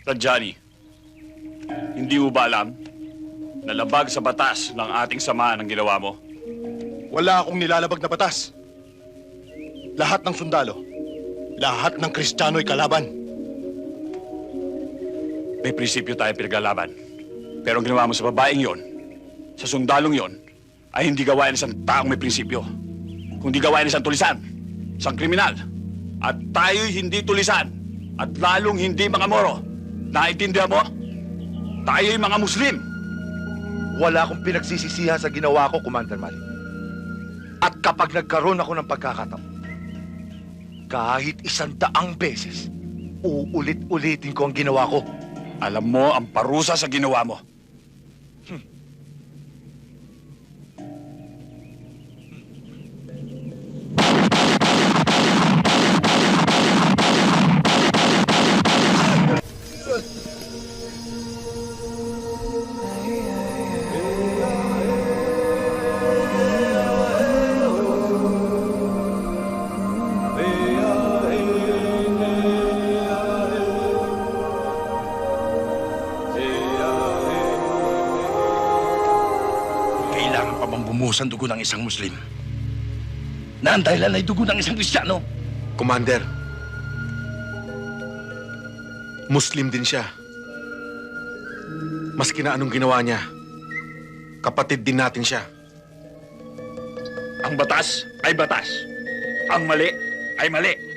Rajani, hindi mo ba alam na labag sa batas ng ating samahan ang ginawa mo? Wala akong nilalabag na batas. Lahat ng sundalo, lahat ng Kristiyano'y kalaban. May prinsipyo tayo pinaglalaban. Pero ang ginawa mo sa babaeng yon, sa sundalong yon, ay hindi gawain ng isang taong may prinsipyo. Kundi gawain ng isang tulisan, isang kriminal. At tayo'y hindi tulisan. At lalong hindi mga Moro. Naintindihan mo? Tayo'y mga Muslim. Wala akong pinagsisisihan sa ginawa ko, Commander Malik. At kapag nagkaroon ako ng pagkakataon, kahit 100 beses, uulit-ulitin ko ang ginawa ko. Alam mo ang parusa sa ginawa mo. Kailangan pa bang bumuhos ang dugo ng isang Muslim? Na ang dahilan ay dugo ng isang Kristiyano? Commander, Muslim din siya. Maski na anong ginawa niya, kapatid din natin siya. Ang batas ay batas. Ang mali ay mali.